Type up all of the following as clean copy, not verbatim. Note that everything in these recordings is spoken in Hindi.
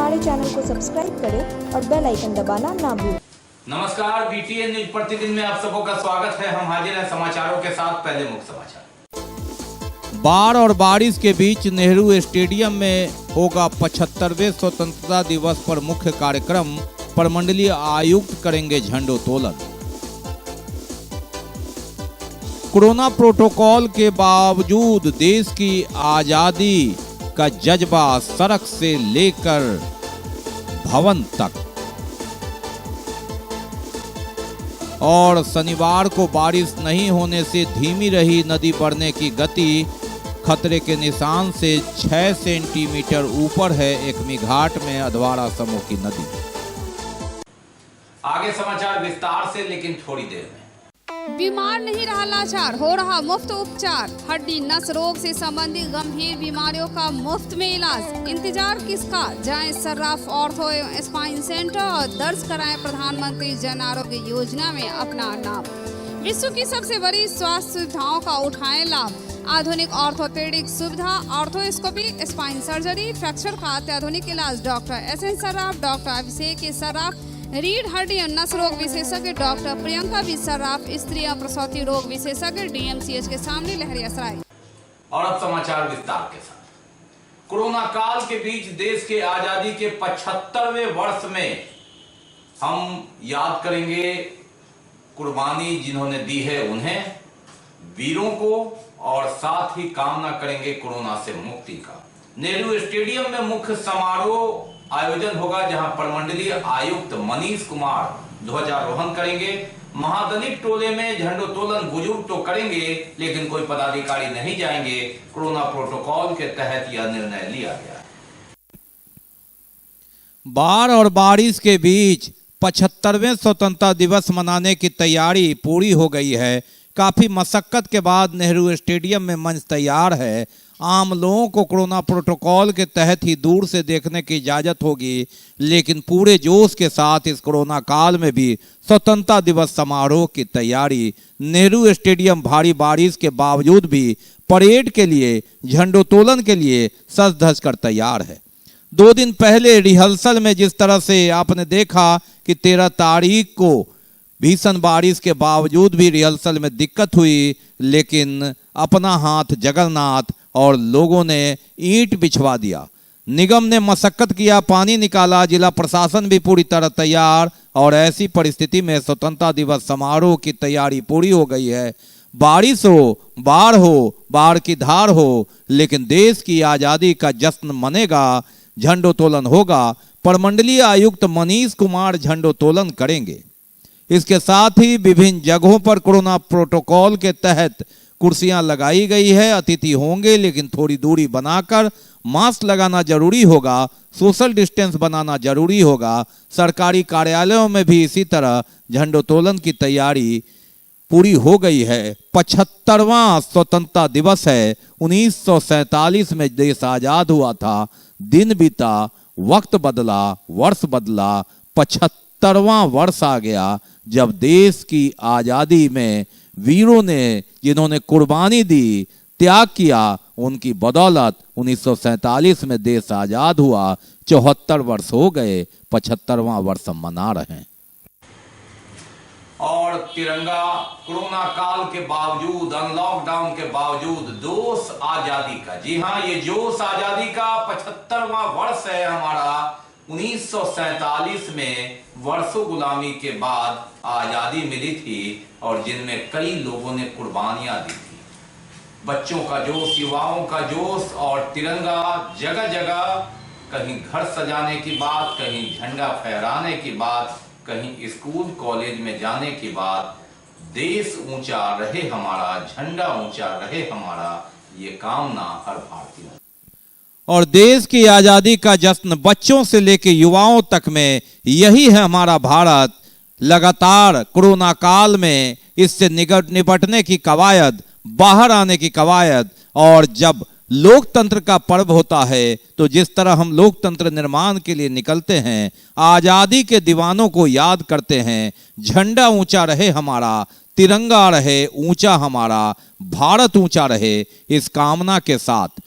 हमारे चैनल को सब्सक्राइब करें और बेल आइकन दबाना ना भूलें। नमस्कार, बीटीएन न्यूज प्रतिदिन में आप सबों का स्वागत है। हम हाजिर हैं समाचारों के साथ। पहले मुख्य समाचार। बाढ़ और बारिश के बीच नेहरू स्टेडियम में होगा 75वें स्वतंत्रता दिवस पर मुख्य कार्यक्रम। प्रमंडलीय आयुक्त करेंगे झंडोत्तोलन। कोरोना प्रोटोकॉल के बावजूद देश की आजादी का जज्बा सड़क से लेकर भवन तक। और शनिवार को बारिश नहीं होने से धीमी रही नदी बढ़ने की गति। खतरे के निशान से 6 सेंटीमीटर ऊपर है एकमी घाट में अधवारा समूह की नदी। आगे समाचार विस्तार से, लेकिन थोड़ी देर में। बीमार नहीं रहा लाचार, हो रहा मुफ्त उपचार। हड्डी नस रोग से संबंधित गंभीर बीमारियों का मुफ्त में इलाज। इंतजार किसका, जाएं सर्राफ ऑर्थो एवं स्पाइन सेंटर और दर्ज कराएं प्रधानमंत्री जन आरोग्य योजना में अपना नाम। विश्व की सबसे बड़ी स्वास्थ्य सुविधाओं का उठाएं लाभ। आधुनिक ऑर्थोपेडिक सुविधा, ऑर्थोस्कोपी, स्पाइन सर्जरी, फ्रैक्चर का अत्याधुनिक इलाज। Doctor SN. Sarraf, doctor Abhishek Sarraf, रीढ़ हड्डी और नस रोग विशेषज्ञ डॉक्टर प्रियंका बी सर्राफ, स्त्री और प्रसूति रोग विशेषज्ञ डीएमसीएच के सामने लहरियासराय। और अब समाचार विस्तार के साथ। कोरोना काल के बीच देश के आजादी के 75वें वर्ष में हम याद करेंगे कुर्बानी जिन्होंने दी है उन्हें, वीरों को, और साथ ही कामना करेंगे कोरोना से मुक्ति का। नेहरू स्टेडियम में मुख्य समारोह आयोजन होगा, जहां प्रमंडलीय आयुक्त मनीष कुमार ध्वजारोहण करेंगे। महादलित टोले में झंडोत्तोलन बुजुर्ग तो करेंगे, लेकिन कोई पदाधिकारी नहीं जाएंगे। कोरोना प्रोटोकॉल के तहत यह निर्णय लिया गया है। बाढ़ और बारिश के बीच 75वें स्वतंत्रता दिवस मनाने की तैयारी पूरी हो गई है। काफी मशक्कत के बाद नेहरू स्टेडियम में मंच तैयार है। आम लोगों को कोरोना प्रोटोकॉल के तहत ही दूर से देखने की इजाजत होगी, लेकिन पूरे जोश के साथ इस कोरोना काल में भी स्वतंत्रता दिवस समारोह की तैयारी। नेहरू स्टेडियम भारी बारिश के बावजूद भी परेड के लिए, झंडोत्तोलन के लिए सज धज कर तैयार है। 2 दिन पहले रिहर्सल में जिस तरह से आपने देखा कि 13 तारीख को भीषण बारिश के बावजूद भी रिहर्सल में दिक्कत हुई, लेकिन अपना हाथ जगन्नाथ और लोगों ने ईंट बिछवा दिया। निगम ने मशक्कत किया, पानी निकाला। जिला प्रशासन भी पूरी तरह तैयार, और ऐसी परिस्थिति में स्वतंत्रता दिवस समारोह की तैयारी पूरी हो गई है। बारिश हो, बाढ़ की धार हो, लेकिन देश की आजादी का जश्न मनेगा। झंडोत्तोलन होगा। प्रमंडलीय आयुक्त मनीष कुमार झंडोत्तोलन करेंगे। इसके साथ ही विभिन्न जगहों पर कोरोना प्रोटोकॉल के तहत कुर्सियां लगाई गई है। अतिथि होंगे, लेकिन थोड़ी दूरी बनाकर मास्क लगाना जरूरी होगा, सोशल डिस्टेंस बनाना जरूरी होगा। सरकारी कार्यालयों में भी इसी तरह झंडोत्तोलन की तैयारी पूरी हो गई है। 75वां स्वतंत्रता दिवस है। 1947 में देश आजाद हुआ था। दिन बीता, वक्त बदला, वर्ष बदला, 75वां वर्ष आ गया जब देश की आजादी में वीरों ने, जिन्होंने कुर्बानी दी, त्याग किया, उनकी बदौलत 1947 में देश आजाद हुआ। 74 वर्ष हो गए, 75वां वर्ष हम मना रहे हैं। और तिरंगा कोरोना काल के बावजूद, अनलॉकडाउन के बावजूद जोश आजादी का, जी हाँ, ये जोश आजादी का 75वां वर्ष है हमारा। 1947 में वर्षों गुलामी के बाद आजादी मिली थी, और जिनमें कई लोगों ने कुर्बानियां दी थी। बच्चों का जोश, युवाओं का जोश, और तिरंगा जगह जगह, कहीं घर सजाने की बात, कहीं झंडा फहराने की बात, कहीं स्कूल कॉलेज में जाने की बात। देश ऊंचा रहे हमारा, झंडा ऊंचा रहे हमारा, ये कामना हर भारतीय। और देश की आजादी का जश्न बच्चों से लेकर युवाओं तक में, यही है हमारा भारत। लगातार कोरोना काल में इससे निपटने की कवायद, बाहर आने की कवायद। और जब लोकतंत्र का पर्व होता है तो जिस तरह हम लोकतंत्र निर्माण के लिए निकलते हैं, आजादी के दीवानों को याद करते हैं। झंडा ऊंचा रहे हमारा, तिरंगा रहे ऊंचा हमारा, भारत ऊंचा रहे, इस कामना के साथ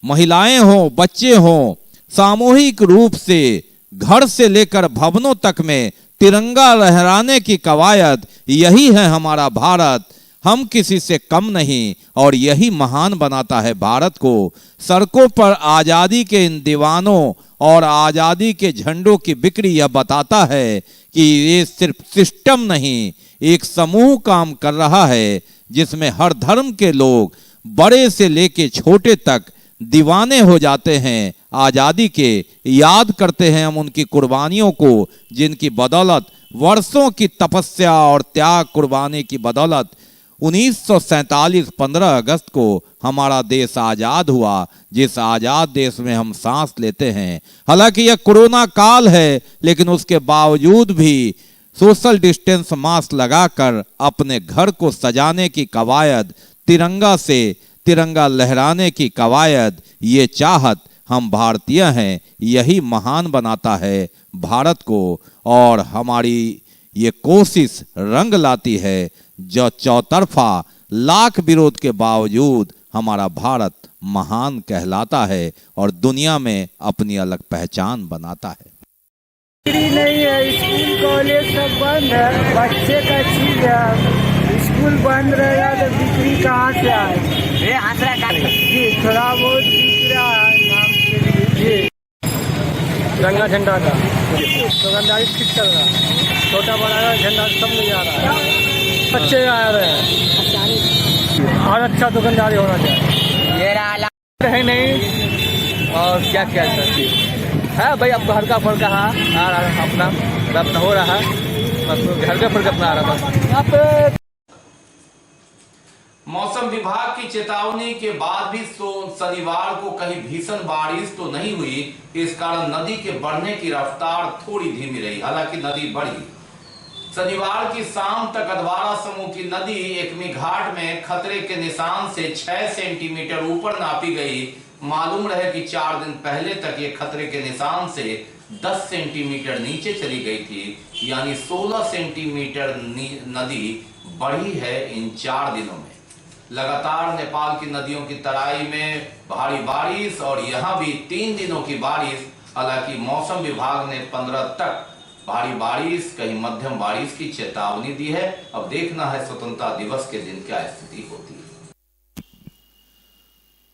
महिलाएं हों, बच्चे हों, सामूहिक रूप से घर से लेकर भवनों तक में तिरंगा लहराने की कवायद, यही है हमारा भारत। हम किसी से कम नहीं और यही महान बनाता है भारत को। सड़कों पर आज़ादी के इन दीवानों और आज़ादी के झंडों की बिक्री यह बताता है कि ये सिर्फ सिस्टम नहीं, एक समूह काम कर रहा है जिसमें हर धर्म के लोग बड़े से लेके छोटे तक दीवाने हो जाते हैं आज़ादी के। याद करते हैं हम उनकी कुर्बानियों को, जिनकी बदौलत, वर्षों की तपस्या और त्याग कुर्बानी की बदौलत 1947 15 अगस्त को हमारा देश आज़ाद हुआ, जिस आज़ाद देश में हम सांस लेते हैं। हालांकि यह कोरोना काल है, लेकिन उसके बावजूद भी सोशल डिस्टेंस मास्क लगाकर अपने घर को सजाने की कवायद, तिरंगा से तिरंगा लहराने की कवायद, ये चाहत हम भारतीय हैं, यही महान बनाता है भारत को। और हमारी ये कोशिश रंग लाती है जो चौतरफा लाख विरोध के बावजूद हमारा भारत महान कहलाता है और दुनिया में अपनी अलग पहचान बनाता है। नहीं है, स्कूल कॉलेज सब बंद है, बच्चे का चीज है, स्कूल बंद रहेगा तो बिक्री कहाँ से आए? जी थोड़ा बहुत बिक रहा है नाम के लिए। जी तिरंगा झंडा का दुकानदारी ठीक चल रहा है, छोटा बड़ा झंडा सब ले जा रहा है, बच्चे आ रहे हैं और अच्छा दुकानदारी होना चाहिए। है नहीं और क्या क्या सकती है भाई, अब हल्का फुल्का आ रहा है, अपना हो रहा है, बस हल्का फुल्का अपना आ रहा है यहाँ पे। मौसम विभाग की चेतावनी के बाद भी शनिवार को कहीं भीषण बारिश तो नहीं हुई। इस कारण नदी के बढ़ने की रफ्तार थोड़ी धीमी रही, हालांकि नदी बढ़ी। शनिवार की शाम तक अधवारा समूह की नदी एकमी घाट में खतरे के निशान से 6 सेंटीमीटर ऊपर नापी गई। मालूम रहे कि 4 दिन पहले तक ये खतरे के निशान से 10 सेंटीमीटर नीचे चली गई थी, यानी 16 सेंटीमीटर नदी बढ़ी है इन 4 दिनों में। लगातार नेपाल की नदियों की तराई में भारी बारिश और यहाँ भी 3 दिनों की बारिश। हालांकि मौसम विभाग ने 15 तक भारी बारिश, कहीं मध्यम बारिश की चेतावनी दी है। अब देखना है स्वतंत्रता दिवस के दिन क्या स्थिति होती है।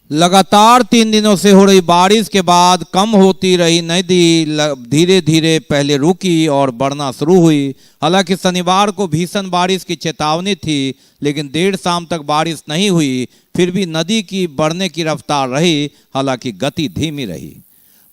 लगातार 3 दिनों से हो रही बारिश के बाद कम होती रही नदी धीरे धीरे पहले रुकी और बढ़ना शुरू हुई। हालांकि शनिवार को भीषण बारिश की चेतावनी थी, लेकिन देर शाम तक बारिश नहीं हुई। फिर भी नदी की बढ़ने की रफ्तार रही, हालांकि गति धीमी रही।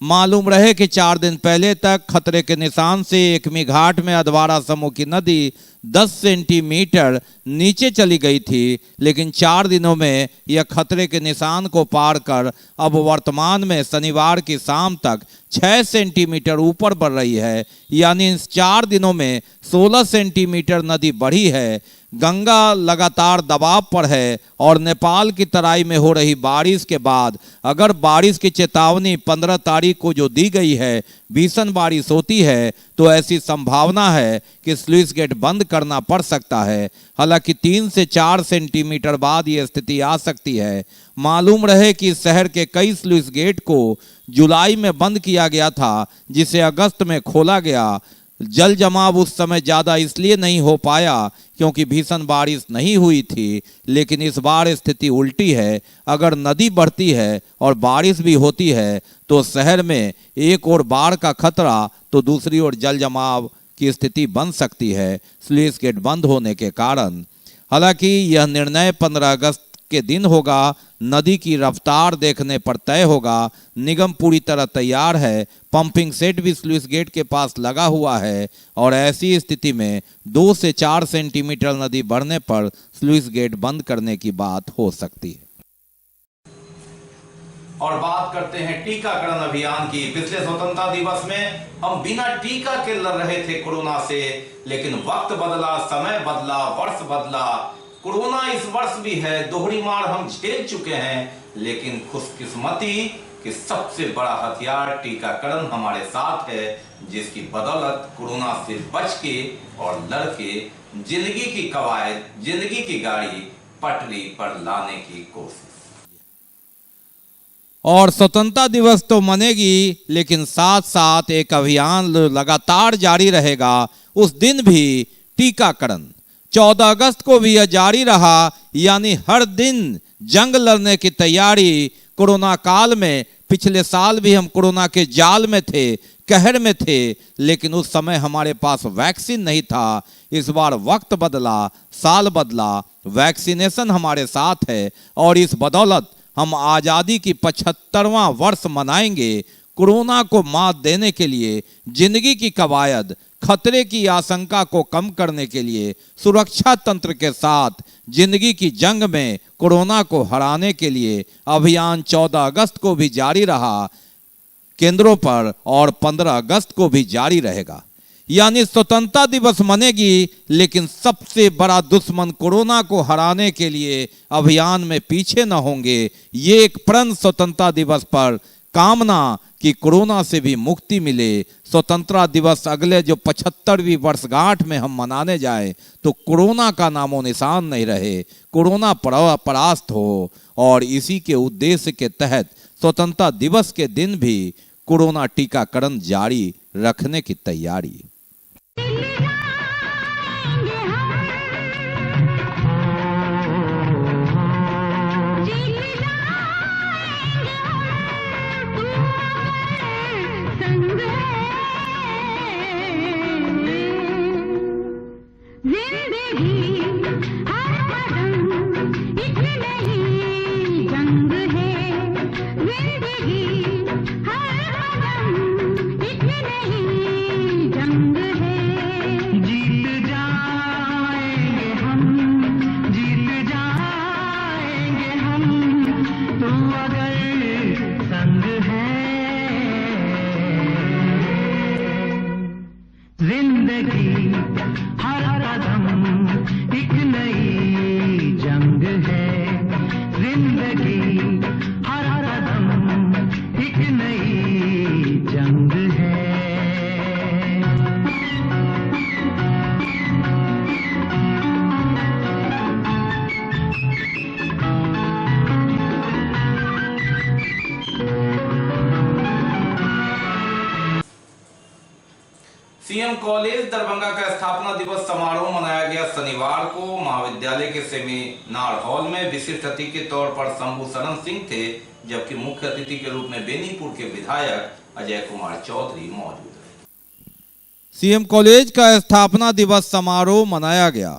मालूम रहे कि 4 दिन पहले तक खतरे के निशान से एकमी घाट में अधवारा समूह की नदी 10 सेंटीमीटर नीचे चली गई थी, लेकिन 4 दिनों में यह खतरे के निशान को पार कर अब वर्तमान में शनिवार की शाम तक 6 सेंटीमीटर ऊपर बढ़ रही है, यानी इन 4 दिनों में 16 सेंटीमीटर नदी बढ़ी है। गंगा लगातार दबाव पर है और नेपाल की तराई में हो रही बारिश के बाद अगर बारिश की चेतावनी 15 तारीख को जो दी गई है, भीषण बारिश होती है तो ऐसी संभावना है कि स्लुइस गेट बंद करना पड़ सकता है। हालांकि 3 से 4 सेंटीमीटर बाद ये स्थिति आ सकती है। मालूम रहे कि शहर के कई स्लुइस गेट को जुलाई में बंद किया गया था, जिसे अगस्त में खोला गया। जल जमाव उस समय ज़्यादा इसलिए नहीं हो पाया क्योंकि भीषण बारिश नहीं हुई थी, लेकिन इस बार स्थिति उल्टी है। अगर नदी बढ़ती है और बारिश भी होती है तो शहर में एक ओर बाढ़ का खतरा तो दूसरी ओर जल जमाव की स्थिति बन सकती है स्लुइस गेट बंद होने के कारण। हालांकि यह निर्णय 15 अगस्त के दिन होगा। नदी की रफ्तार देखने पर तय होगा। निगम पूरी तरह तैयार है, पंपिंग सेट भी स्लुइस गेट के पास लगा हुआ है और ऐसी स्थिति में 2 से 4 सेंटीमीटर नदी बढ़ने पर स्लुइस गेट बंद करने की बात हो सकती है। और बात करते हैं टीकाकरण अभियान की। पिछले स्वतंत्रता दिवस में हम बिना टीका के लड़ रहे थे कोरोना से, लेकिन वक्त बदला, समय बदला, वर्ष बदला। कोरोना इस वर्ष भी है, दोहरी मार हम झेल चुके हैं, लेकिन खुशकिस्मती कि सबसे बड़ा हथियार टीकाकरण हमारे साथ है, जिसकी बदौलत कोरोना से बच के और लड़ के जिंदगी की कवायद, जिंदगी की गाड़ी पटरी पर लाने की कोशिश। और स्वतंत्रता दिवस तो मनेगी, लेकिन साथ साथ एक अभियान लगातार जारी रहेगा। उस दिन भी टीकाकरण 14 अगस्त को भी यह जारी रहा, यानी हर दिन जंग लड़ने की तैयारी। कोरोना काल में पिछले साल भी हम कोरोना के जाल में थे, कहर में थे, लेकिन उस समय हमारे पास वैक्सीन नहीं था। इस बार वक्त बदला, साल बदला, वैक्सीनेशन हमारे साथ है और इस बदौलत हम आज़ादी की 75वां वर्ष मनाएंगे। कोरोना को मात देने के लिए, जिंदगी की कवायद, खतरे की आशंका को कम करने के लिए, सुरक्षा तंत्र के साथ जिंदगी की जंग में कोरोना को हराने के लिए अभियान 14 अगस्त को भी जारी रहा केंद्रों पर और 15 अगस्त को भी जारी रहेगा। यानी स्वतंत्रता दिवस मनेगी, लेकिन सबसे बड़ा दुश्मन कोरोना को हराने के लिए अभियान में पीछे न होंगे। ये एक प्रण स्वतंत्रता दिवस पर कामना कि कोरोना से भी मुक्ति मिले। स्वतंत्रता दिवस अगले जो 75वीं वर्षगांठ में हम मनाने जाए तो कोरोना का नामो निशान नहीं रहे, कोरोना परास्त हो। और इसी के उद्देश्य के तहत स्वतंत्रता दिवस के दिन भी कोरोना टीकाकरण जारी रखने की तैयारी। सीएम कॉलेज दरभंगा का स्थापना दिवस समारोह मनाया गया शनिवार को। महाविद्यालय के सेमिनार हॉल में विशिष्ट अतिथि के तौर पर शंभू शरण सिंह थे, जबकि मुख्य अतिथि के रूप में बेनीपुर के विधायक अजय कुमार चौधरी मौजूद रहे। सीएम कॉलेज का स्थापना दिवस समारोह मनाया गया।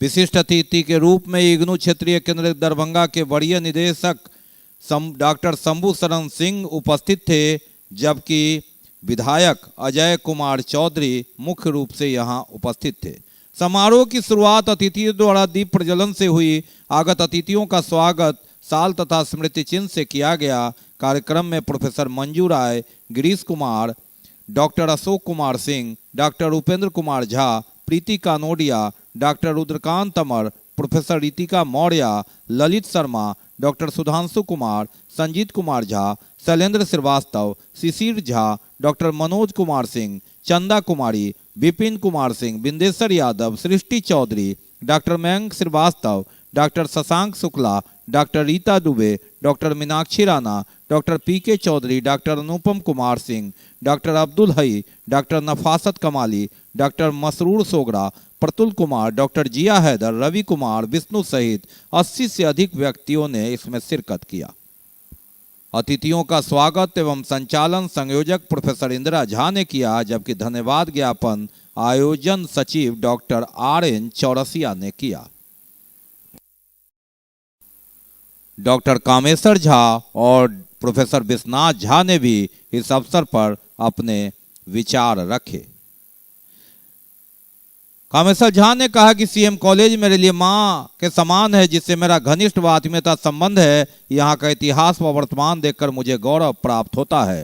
विशिष्ट अतिथि के रूप में इग्नू क्षेत्रीय केंद्र दरभंगा के वरीय निदेशक डॉक्टर शंभू शरण सिंह उपस्थित थे, जबकि विधायक अजय कुमार चौधरी मुख्य रूप से यहां उपस्थित थे। समारोह की शुरुआत अतिथियों द्वारा दीप प्रज्वलन से हुई। आगत अतिथियों का स्वागत साल तथा स्मृति चिन्ह से किया गया। कार्यक्रम में professor Manju Rai, Girish Kumar, doctor Ashok Kumar Singh, doctor Upendra Kumar Jha, Preeti Kanodia, doctor Rudrakant Amar, professor Ritika Maurya, Lalit Sharma, doctor Sudhanshu Kumar, Sanjeet Kumar Jha, Shailendra Srivastava, Shishir Jha, doctor Manoj Kumar Singh, Chanda Kumari, Vipin Kumar Singh, Bindeshwar Yadav, Srishti Chaudhary, doctor Mayank Srivastava, doctor Shashank Shukla, doctor Rita Dubey, doctor Meenakshi Rana, doctor PK Chaudhary, doctor Anupam Kumar Singh, doctor Abdul हई, डॉक्टर नफासत कमाली, डॉक्टर मसरूर सोगरा, प्रतुल कुमार, डॉक्टर जिया हैदर, रवि कुमार, विष्णु सहित 80 से अधिक व्यक्तियों ने इसमें शिरकत किया। अतिथियों का स्वागत एवं संचालन संयोजक प्रोफेसर इंदिरा झा ने किया, जबकि धन्यवाद ज्ञापन आयोजन सचिव डॉक्टर RN चौरसिया ने किया। डॉक्टर कामेश्वर झा और प्रोफेसर विश्वनाथ झा ने भी इस अवसर पर अपने विचार रखे। कामेश्वर झा ने कहा कि सीएम कॉलेज मेरे लिए मां के समान है, जिससे मेरा घनिष्ठ व आत्मीयता संबंध है। यहाँ का इतिहास व वर्तमान देखकर मुझे गौरव प्राप्त होता है।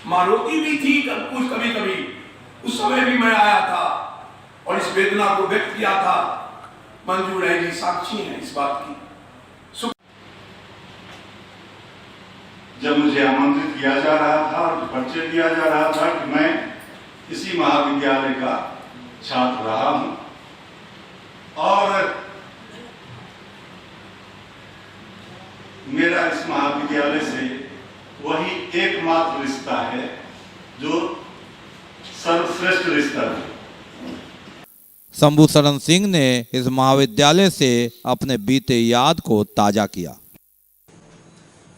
मां रोती भी थी कुछ कभी कभी, उस समय भी मैं आया था और इस वेदना को व्यक्त किया था। मंजू राय जी साक्षी हैं इस बात की। जब मुझे आमंत्रित किया जा रहा था और परिचय दिया जा रहा था कि मैं इसी महाविद्यालय का छात्र रहा हूं और मेरा इस महाविद्यालय से वही एकमात्र रिश्ता है जो सर्वश्रेष्ठ रिश्ता है। शंभू शरण सिंह ने इस महाविद्यालय से अपने बीते याद को ताजा किया।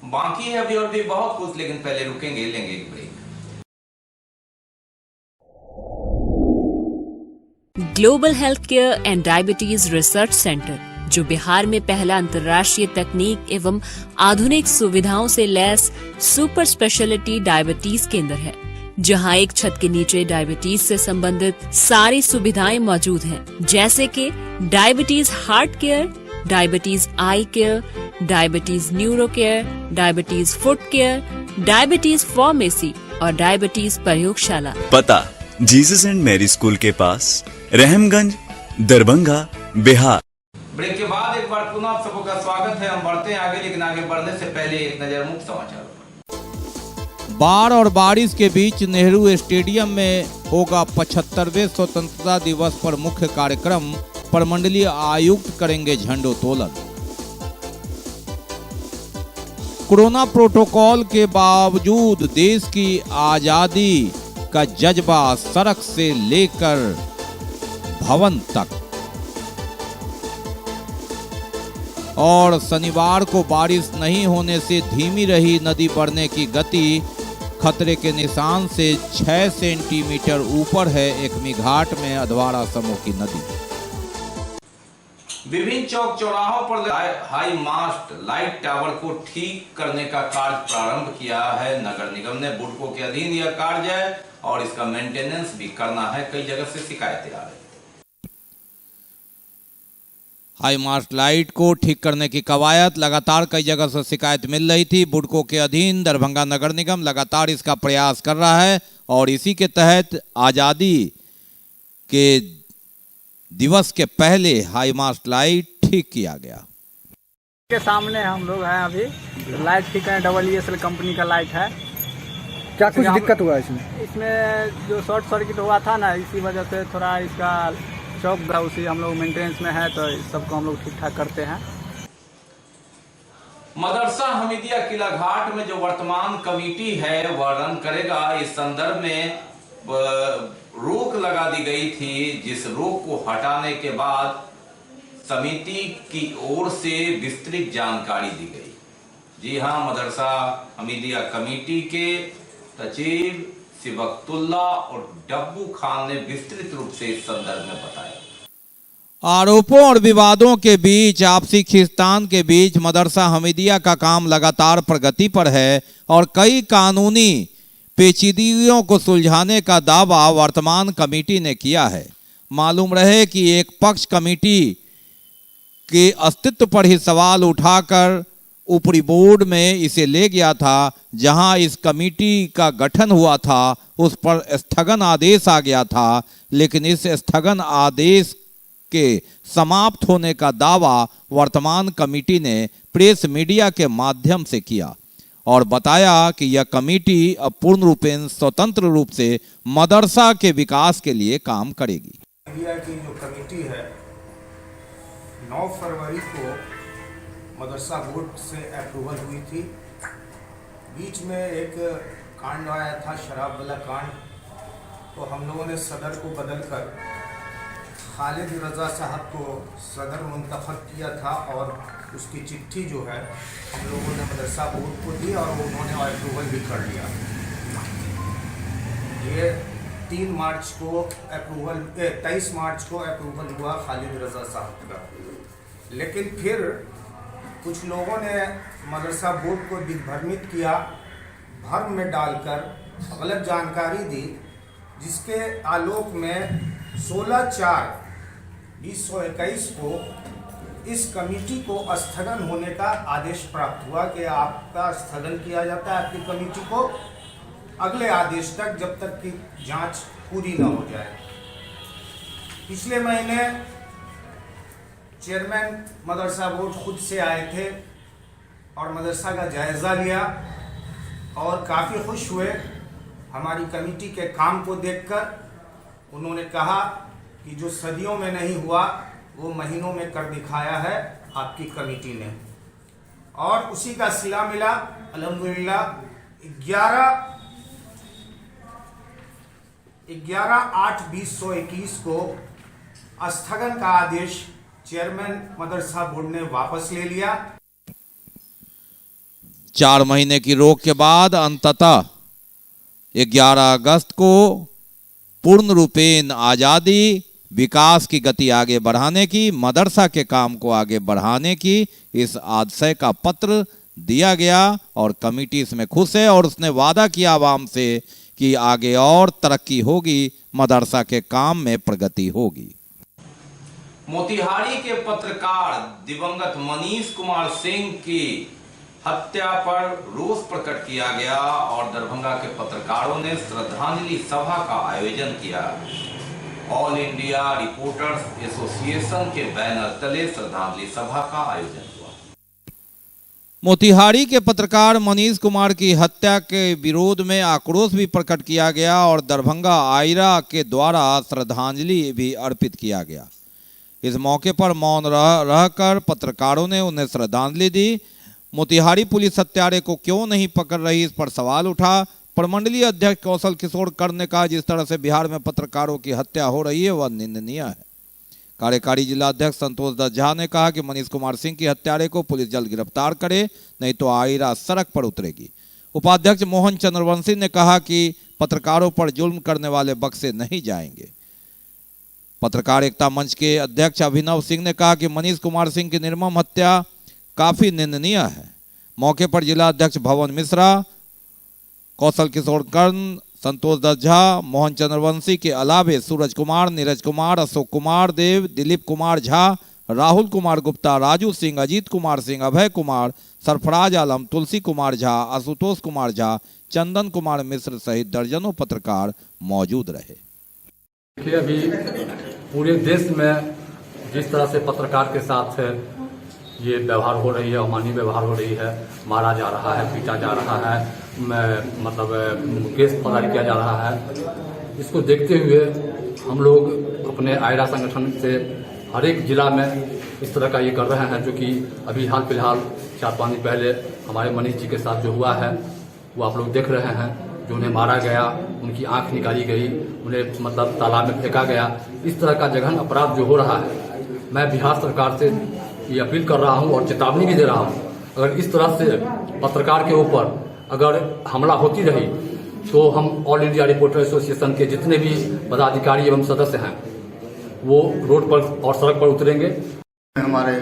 बाकी है अभी और भी बहुत कुछ, लेकिन पहले रुकेंगे, लेंगे एक break. Global health care and diabetes research centre, जो बिहार में पहला अंतर्राष्ट्रीय तकनीक एवं आधुनिक सुविधाओं से लैस सुपर स्पेशलिटी डायबिटीज केंद्र है, जहां एक छत के नीचे डायबिटीज से संबंधित सारी सुविधाएं मौजूद हैं, जैसे कि diabetes heart care, diabetes eye care, diabetes neuro care, diabetes foot care, diabetes pharmacy और डायबिटीज प्रयोगशाला। पता जीसस एंड मैरी स्कूल के पास, रहमगंज, दरभंगा, बिहार। ब्रेक के बाद एक बार पुनः आप सबका स्वागत है। हम बढ़ते हैं आगे, लेकिन आगे बढ़ने से पहले एक नजर मुख्य समाचार। बाढ़ और बारिश के बीच नेहरू स्टेडियम में होगा 75वें स्वतंत्रता दिवस पर मुख्य कार्यक्रम, प्रमंडलीय आयुक्त करेंगे झंडोत्तोलन। कोरोना प्रोटोकॉल के बावजूद देश की आजादी का जज्बा सड़क से लेकर भवन तक। और शनिवार को बारिश नहीं होने से धीमी रही नदी बढ़ने की गति, खतरे के निशान से 6 सेंटीमीटर ऊपर है एकमी घाट में अधवारा समूह की नदी। विभिन्न चौक चौराहों पर हाई मास्ट लाइट टावर को ठीक करने का कार्य प्रारंभ किया है नगर निगम ने। बुडको के अधीन यह कार्य है और इसका मेंटेनेंस भी करना है। कई जगह से शिकायतें आ रही। हाई मास्ट लाइट को ठीक करने की कवायद लगातार कई जगह से शिकायत मिल रही थी। बुडको के अधीन दरभंगा नगर निगम लगातार इसका प्रयास कर रहा है और इसी के तहत आजादी के दिवस के पहले हाई मास्ट लाइट ठीक किया गया। के सामने हम लोग हैं अभी, लाइट ठीक है, ESL कंपनी का लाइट है। क्या कुछ दिक्कत हुआ इसमें? इसमें जो शॉर्ट सर्किट हुआ था ना, इसी वजह से थोड़ा इसका चौक था, उसी हम लोग मेंटेनेंस में है, तो इस सबको हम लोग ठीक ठाक करते हैं। मदरसा हमीदिया किला घाट में जो वर्तमान कमेटी है वह रन करेगा। इस संदर्भ में रोक लगा दी गई थी, जिस रोक को हटाने के बाद समिति की ओर से विस्तृत जानकारी दी गई। जी हां, मदरसा हमीदिया कमेटी के सचिव सिबकतुल्ला और डब्बू खान ने विस्तृत रूप से इस संदर्भ में बताया। आरोपों और विवादों के बीच, आपसी खींचतान के बीच मदरसा हमीदिया का काम लगातार प्रगति पर है और कई कानूनी पेचीदगियों को सुलझाने का दावा वर्तमान कमेटी ने किया है। मालूम रहे कि एक पक्ष कमेटी के अस्तित्व पर ही सवाल उठाकर ऊपरी बोर्ड में इसे ले गया था। जहां इस कमेटी का गठन हुआ था उस पर स्थगन आदेश आ गया था, लेकिन इस स्थगन आदेश के समाप्त होने का दावा वर्तमान कमेटी ने प्रेस मीडिया के माध्यम से किया और बताया कि यह कमेटी अब पूर्ण रूपेण स्वतंत्र रूप से मदरसा के विकास के लिए काम करेगी। इंडिया की जो कमेटी है 9 फरवरी को मदरसा बोर्ड से अप्रूवल हुई थी। बीच में एक कांड आया था, शराब वाला कांड, तो हम लोगों ने सदर को बदलकर खालिद रजा साहब को सदर मुंतखब किया था और उसकी चिट्ठी जो है हम लोगों ने मदरसा बोर्ड को दी और उन्होंने अप्रूवल भी कर लिया। ये 3 मार्च को अप्रूवल 23 मार्च को अप्रूवल हुआ खालिद रजा साहब का। लेकिन फिर कुछ लोगों ने मदरसा बोर्ड को दिग्भ्रमित किया, भ्रम में डालकर गलत जानकारी दी, जिसके आलोक में 16/4/2021 को इस कमेटी को स्थगन होने का आदेश प्राप्त हुआ कि आपका स्थगन किया जाता है, आपकी कमेटी को अगले आदेश तक, जब तक कि जांच पूरी न हो जाए। पिछले महीने चेयरमैन मदरसा बोर्ड खुद से आए थे और मदरसा का जायज़ा लिया और काफ़ी खुश हुए हमारी कमेटी के काम को देखकर। उन्होंने कहा कि जो सदियों में नहीं हुआ वो महीनों में कर दिखाया है आपकी कमेटी ने। और उसी का सिला मिला अल्हम्दुलिल्लाह 11/8/2021 को स्थगन का आदेश चेयरमैन मदरसा बोर्ड ने वापस ले लिया। 4 महीने की रोक के बाद अंततः 11 अगस्त को पूर्ण रूपेण आजादी, विकास की गति आगे बढ़ाने की, मदरसा के काम को आगे बढ़ाने की इस आशय का पत्र दिया गया और कमेटी इसमें खुश है और उसने वादा किया आवाम से कि आगे और तरक्की होगी, मदरसा के काम में प्रगति होगी। मोतिहारी के पत्रकार दिवंगत मनीष कुमार सिंह की हत्या पर रोष प्रकट किया गया और दरभंगा के पत्रकारों ने श्रद्धांजलि सभा का आयोजन किया। ऑल इंडिया रिपोर्टर्स एसोसिएशन के बैनर तले श्रद्धांजलि सभा का आयोजन हुआ। मोतिहारी के पत्रकार मनीष कुमार की हत्या के विरोध में आक्रोश भी प्रकट किया गया और दरभंगा आयरा के द्वारा श्रद्धांजलि भी अर्पित किया गया। इस मौके पर मौन रहकर पत्रकारों ने उन्हें श्रद्धांजलि दी। मोतिहारी पुलिस हत्यारे को क्यों नहीं पकड़ रही, इस पर सवाल उठा। प्रमंडलीय अध्यक्ष कौशल किशोर कर ने कहा, जिस तरह से बिहार में पत्रकारों की हत्या हो रही है वह निंदनीय है। कार्यकारी जिला अध्यक्ष संतोष दत्त झा ने कहा कि मनीष कुमार सिंह की हत्यारे को पुलिस जल्द गिरफ्तार करे, नहीं तो आयरा सड़क पर उतरेगी। उपाध्यक्ष मोहन चंद्रवंशी ने कहा कि पत्रकारों पर जुल्म करने वाले बख्शे नहीं जाएंगे। पत्रकार एकता मंच के अध्यक्ष अभिनव सिंह ने कहा कि मनीष कुमार सिंह की निर्मम हत्या काफी निंदनीय है। मौके पर जिला अध्यक्ष भवन मिश्रा, कौशल किशोर कर्ण, संतोष दत्त झा, मोहन चंद्रवंशी के अलावे सूरज कुमार, नीरज कुमार, अशोक कुमार देव, दिलीप कुमार झा, राहुल कुमार गुप्ता, राजू सिंह, अजीत कुमार सिंह, अभय कुमार, सरफराज आलम, तुलसी कुमार झा, आशुतोष कुमार झा, चंदन कुमार मिश्र सहित दर्जनों पत्रकार मौजूद रहे। देखिए, अभी पूरे देश में जिस तरह से पत्रकार के साथ ये व्यवहार हो रही है, अमानवीय व्यवहार हो रही है, मारा जा रहा है, पीटा जा रहा है, केस फरार किया जा रहा है, इसको देखते हुए हम लोग अपने आयरा संगठन से हर एक जिला में इस तरह का ये कर रहे हैं। जो कि अभी हाल फिलहाल 4-5 दिन पहले हमारे मनीष जी के साथ जो हुआ है वो आप लोग देख रहे हैं। जो उन्हें मारा गया, उनकी आंख निकाली गई, उन्हें तालाब में फेंका गया। इस तरह का जघन्य अपराध जो हो रहा है, मैं बिहार सरकार से ये अपील कर रहा हूं और चेतावनी भी दे रहा हूं, अगर इस तरह से पत्रकार के ऊपर अगर हमला होती रही तो हम ऑल इंडिया रिपोर्टर एसोसिएशन के जितने भी पदाधिकारी एवं सदस्य हैं वो रोड पर और सड़क पर उतरेंगे। हमारे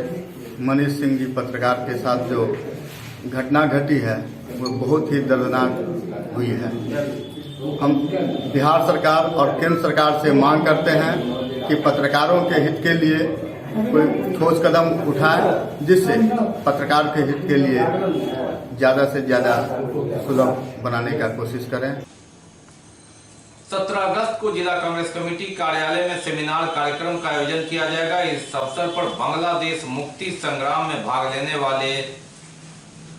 मनीष सिंह जी पत्रकार के साथ जो घटना घटी है वो बहुत ही दर्दनाक हुई है। हम बिहार सरकार और केंद्र सरकार से मांग करते हैं कि पत्रकारों के हित के लिए कोई ठोस कदम उठाए, जिससे पत्रकार के हित के लिए ज्यादा से ज्यादा सुलभ बनाने का कोशिश करें। 17 अगस्त को जिला कांग्रेस कमेटी कार्यालय में सेमिनार कार्यक्रम का आयोजन किया जाएगा। इस अवसर पर बांग्लादेश मुक्ति संग्राम में भाग लेने वाले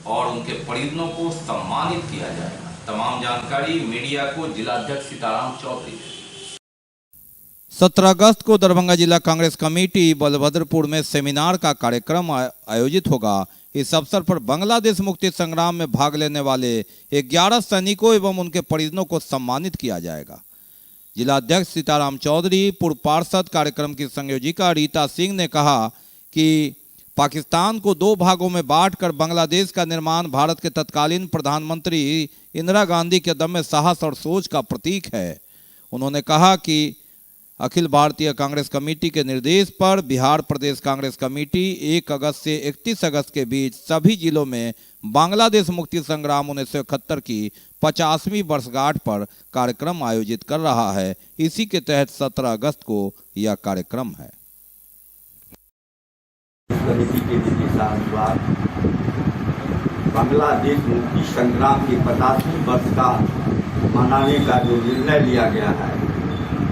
और उनके परिजनों को सम्मानित किया जाएगा। तमाम जानकारी मीडिया को जिलाध्यक्ष सीताराम चौधरी। 17 अगस्त को दरभंगा जिला कांग्रेस कमेटी बलभद्रपुर में सेमिनार का कार्यक्रम आयोजित होगा। इस अवसर पर बांग्लादेश मुक्ति संग्राम में भाग लेने वाले 11 सैनिकों एवं उनके परिजनों को सम्मानित किया जाएगा। जिला अध्यक्ष सीताराम चौधरी, पूर्व पार्षद, कार्यक्रम की संयोजिका रीता सिंह ने कहा कि पाकिस्तान को 2 भागों में बांटकर बांग्लादेश का निर्माण भारत के तत्कालीन प्रधानमंत्री इंदिरा गांधी के दम्य साहस और सोच का प्रतीक है। उन्होंने कहा कि अखिल भारतीय कांग्रेस कमेटी के निर्देश पर बिहार प्रदेश कांग्रेस कमेटी 1 अगस्त से 31 अगस्त के बीच सभी जिलों में बांग्लादेश मुक्ति संग्राम 1971 की 50वीं वर्षगांठ पर कार्यक्रम आयोजित कर रहा है। इसी के तहत 17 अगस्त को यह कार्यक्रम है। कमेटी के निर्देशानुसार बांग्लादेश मुक्ति संग्राम की 50वीं वर्षगांठ मनाने का जो निर्णय लिया गया है,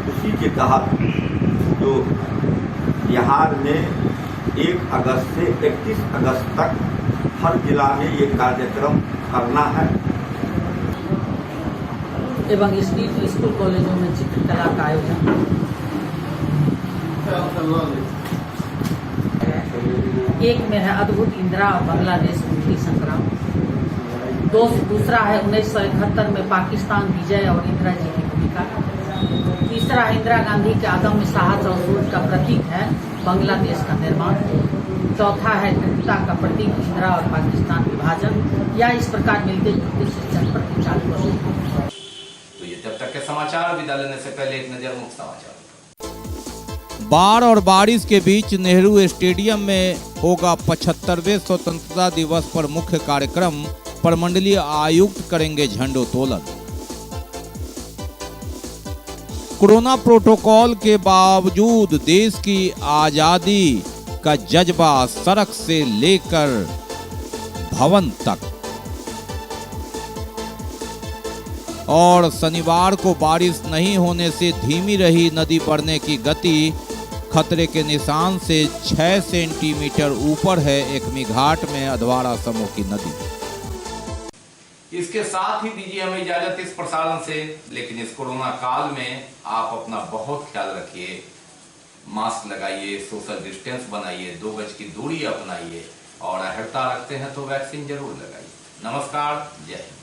उसी के तहत जो बिहार में 1 अगस्त से 31 अगस्त तक हर जिला में ये कार्यक्रम करना है। एवं स्कूल कॉलेजों में चित्रकला का आयोजन, एक में है अद्भुत इंदिरा बांग्लादेश भीतरी संग्राम। दूसरा है 1971 में पाकिस्तान विजय और इंदिरा जी की भूमिका। तीसरा इंदिरा गांधी के अदम्य साहस और सोच का प्रतीक है बांग्लादेश का निर्माण। चौथा है दृढ़ता का प्रतीक इंदिरा और पाकिस्तान विभाजन। या इस प्रकार मिलते जुलते शिक्षण पर चालू हो। तो ये तब तक के समाचार, विदा लेने से पहले एक नजर मुख्य समाचार। बाढ़ और बारिश के बीच नेहरू स्टेडियम में होगा 75वें स्वतंत्रता दिवस पर मुख्य कार्यक्रम। प्रमंडलीय आयुक्त करेंगे झंडोत्तोलन। कोरोना प्रोटोकॉल के बावजूद देश की आजादी का जज्बा सड़क से लेकर भवन तक। और शनिवार को बारिश नहीं होने से धीमी रही नदी बढ़ने की गति। खतरे के निशान से 6 सेंटीमीटर ऊपर है एकमी घाट में अधवारा समूह की नदी। इसके साथ ही दीजिए हमें इजाजत इस प्रसारण से। लेकिन इस कोरोना काल में आप अपना बहुत ख्याल रखिए, मास्क लगाइए, सोशल डिस्टेंस बनाइए, 2 गज की दूरी अपनाइए और अहर्ता रखते हैं तो वैक्सीन जरूर लगाइए। नमस्कार, जय हिंद।